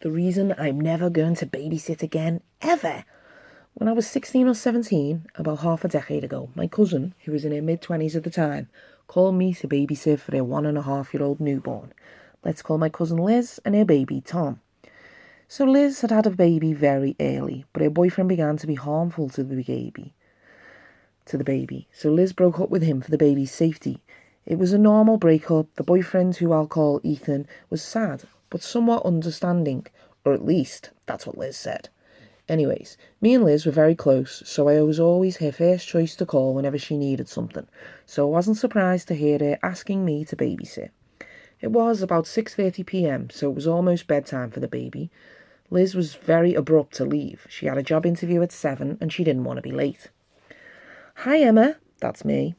the reason I'm never going to babysit again, ever. When I was 16 or 17, about half a decade ago, my cousin, who was in her mid-20s at the time, called me to babysit for their 1.5-year-old newborn. Let's call my cousin Liz and her baby Tom. So Liz had had a baby very early, but her boyfriend began to be harmful to the baby. So Liz broke up with him for the baby's safety. It was a normal breakup. The boyfriend, who I'll call Ethan, was sad, but somewhat understanding, or at least that's what Liz said. Anyways, me and Liz were very close, so I was always her first choice to call whenever she needed something, so I wasn't surprised to hear her asking me to babysit. It was about 6:30 p.m, so it was almost bedtime for the baby. Liz was very abrupt to leave. She had a job interview at 7 and she didn't want to be late. "Hi Emma," that's me.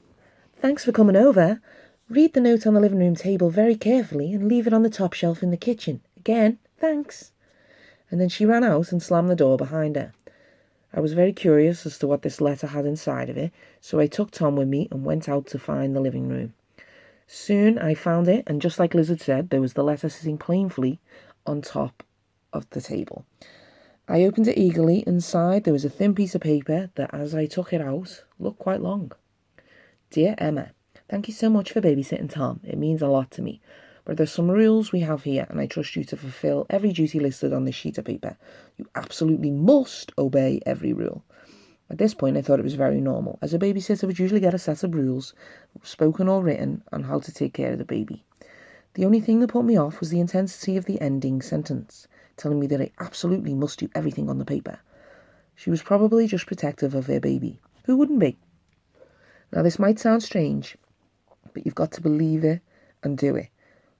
"Thanks for coming over. Read the note on the living room table very carefully and leave it on the top shelf in the kitchen. Again, thanks." And then she ran out and slammed the door behind her. I was very curious as to what this letter had inside of it, so I took Tom with me and went out to find the living room. Soon I found it, and just like Liz had said, there was the letter sitting plainly on top of the table. I opened it eagerly. Inside there was a thin piece of paper that, as I took it out, looked quite long. "Dear Emma, thank you so much for babysitting Tom. It means a lot to me. But there's some rules we have here, and I trust you to fulfill every duty listed on this sheet of paper. You absolutely must obey every rule." At this point, I thought it was very normal, as a babysitter would usually get a set of rules, spoken or written, on how to take care of the baby. The only thing that put me off was the intensity of the ending sentence, telling me that I absolutely must do everything on the paper. She was probably just protective of her baby. Who wouldn't be? Now, this might sound strange, but you've got to believe it and do it.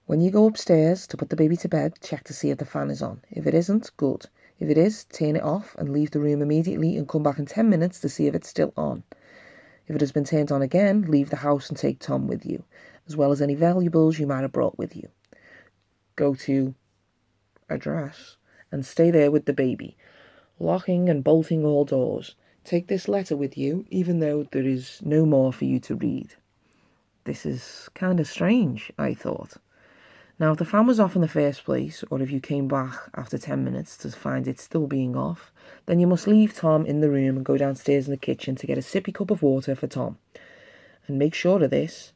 When you go upstairs to put the baby to bed, check to see if the fan is on. If it isn't, good. If it is, turn it off and leave the room immediately and come back in 10 minutes to see if it's still on. If it has been turned on again, leave the house and take Tom with you, as well as any valuables you might have brought with you. Go to address and stay there with the baby, locking and bolting all doors. Take this letter with you, even though there is no more for you to read. This is kind of strange, I thought. Now, if the fan was off in the first place, or if you came back after 10 minutes to find it still being off, then you must leave Tom in the room and go downstairs in the kitchen to get a sippy cup of water for Tom. And make sure of this: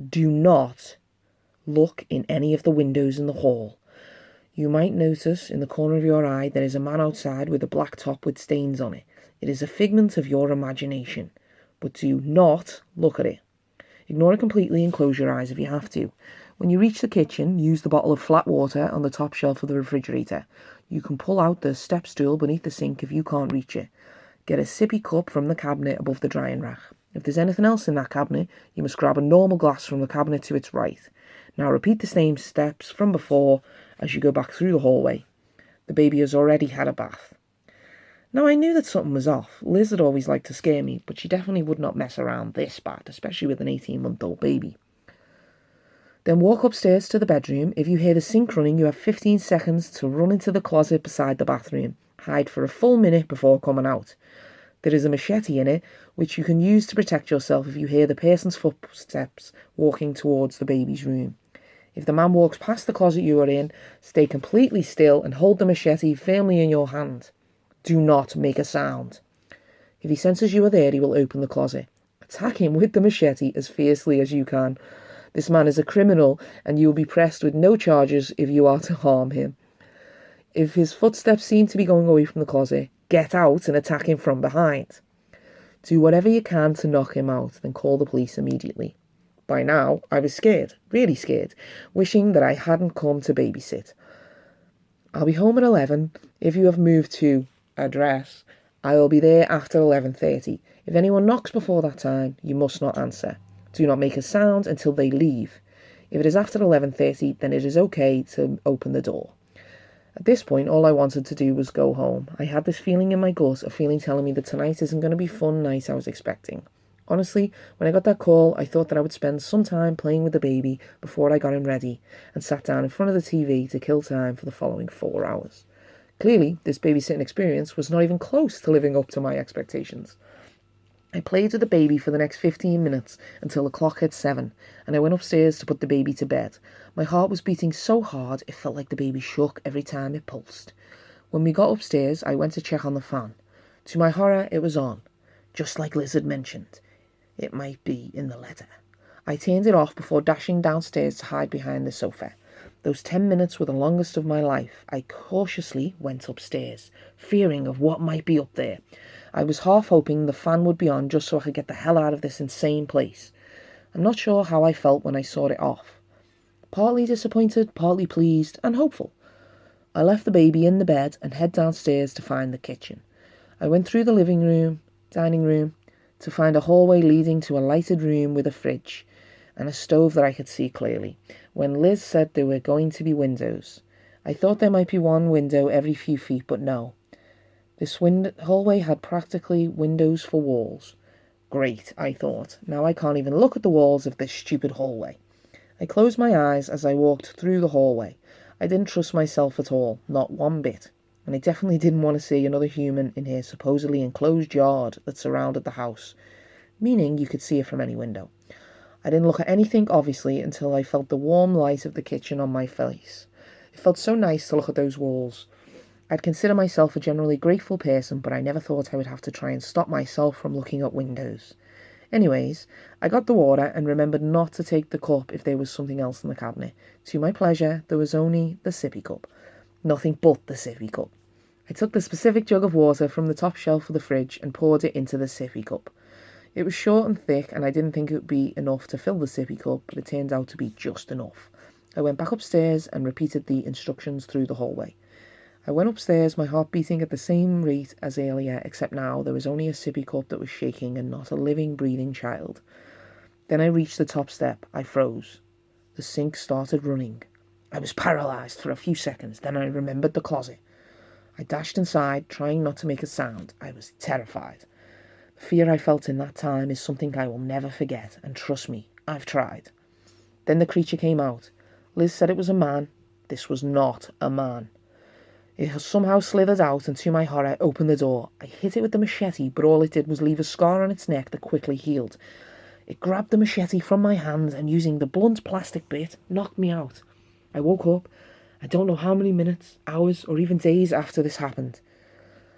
do not look in any of the windows in the hall. You might notice in the corner of your eye there is a man outside with a black top with stains on it. It is a figment of your imagination, but do not look at it. Ignore it completely and close your eyes if you have to. When you reach the kitchen, use the bottle of flat water on the top shelf of the refrigerator. You can pull out the step stool beneath the sink if you can't reach it. Get a sippy cup from the cabinet above the drying rack. If there's anything else in that cabinet, you must grab a normal glass from the cabinet to its right. Now repeat the same steps from before as you go back through the hallway. The baby has already had a bath. Now, I knew that something was off. Liz had always liked to scare me, but she definitely would not mess around this bad, especially with an 18-month-old baby. Then walk upstairs to the bedroom. If you hear the sink running, you have 15 seconds to run into the closet beside the bathroom. Hide for a full minute before coming out. There is a machete in it, which you can use to protect yourself if you hear the person's footsteps walking towards the baby's room. If the man walks past the closet you are in, stay completely still and hold the machete firmly in your hand. Do not make a sound. If he senses you are there, he will open the closet. Attack him with the machete as fiercely as you can. This man is a criminal, and you will be pressed with no charges if you are to harm him. If his footsteps seem to be going away from the closet, get out and attack him from behind. Do whatever you can to knock him out, then call the police immediately. By now, I was scared, really scared, wishing that I hadn't come to babysit. I'll be home at 11. If you have moved to address, I will be there after 11:30. If anyone knocks before that time, you must not answer. Do not make a sound until they leave. If it is after 11:30, then it is okay to open the door. At this point, all I wanted to do was go home. I had this feeling in my gut, a feeling telling me that tonight isn't going to be the fun night I was expecting. Honestly, when I got that call, I thought that I would spend some time playing with the baby before I got him ready and sat down in front of the TV to kill time for the following 4 hours. Clearly, this babysitting experience was not even close to living up to my expectations. I played with the baby for the next 15 minutes until the clock hit 7, and I went upstairs to put the baby to bed. My heart was beating so hard it felt like the baby shook every time it pulsed. When we got upstairs, I went to check on the fan. To my horror, it was on, just like Liz had mentioned. It might be in the letter. I turned it off before dashing downstairs to hide behind the sofa. Those 10 minutes were the longest of my life. I cautiously went upstairs, fearing of what might be up there. I was half hoping the fan would be on just so I could get the hell out of this insane place. I'm not sure how I felt when I saw it off. Partly disappointed, partly pleased, and hopeful. I left the baby in the bed and head downstairs to find the kitchen. I went through the living room, dining room, to find a hallway leading to a lighted room with a fridge and a stove that I could see clearly. When Liz said there were going to be windows, I thought there might be one window every few feet, but no. This hallway had practically windows for walls. Great, I thought. Now I can't even look at the walls of this stupid hallway. I closed my eyes as I walked through the hallway. I didn't trust myself at all, not one bit. And I definitely didn't want to see another human in her supposedly enclosed yard that surrounded the house, meaning you could see it from any window. I didn't look at anything, obviously, until I felt the warm light of the kitchen on my face. It felt so nice to look at those walls. I'd consider myself a generally grateful person, but I never thought I would have to try and stop myself from looking at windows. Anyways, I got the water and remembered not to take the cup if there was something else in the cabinet. To my pleasure, there was only the sippy cup. Nothing but the sippy cup. I took the specific jug of water from the top shelf of the fridge and poured it into the sippy cup. It was short and thick, and I didn't think it would be enough to fill the sippy cup, but it turned out to be just enough. I went back upstairs and repeated the instructions through the hallway. I went upstairs, my heart beating at the same rate as earlier, except now there was only a sippy cup that was shaking and not a living, breathing child. Then I reached the top step. I froze. The sink started running. I was paralysed for a few seconds, then I remembered the closet. I dashed inside, trying not to make a sound. I was terrified. The fear I felt in that time is something I will never forget, and trust me, I've tried. Then the creature came out. Liz said it was a man. This was not a man. It had somehow slithered out, and to my horror, opened the door. I hit it with the machete, but all it did was leave a scar on its neck that quickly healed. It grabbed the machete from my hand and, using the blunt plastic bit, knocked me out. I woke up. I don't know how many minutes, hours, or even days after this happened.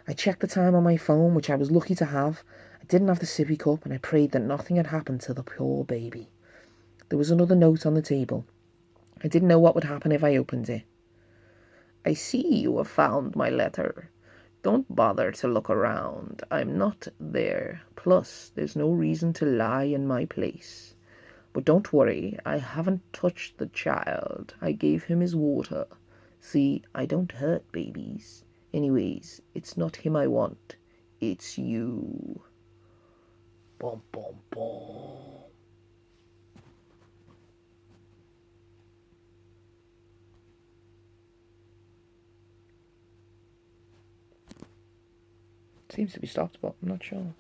I checked the time on my phone, which I was lucky to have. I didn't have the sippy cup, and I prayed that nothing had happened to the poor baby. There was another note on the table. I didn't know what would happen if I opened it. I see you have found my letter. Don't bother to look around. I'm not there. Plus, there's no reason to lie in my place. But don't worry, I haven't touched the child. I gave him his water. See, I don't hurt babies. Anyways, it's not him I want. It's you. Bum, bum, bum. Seems to be stopped, but I'm not sure.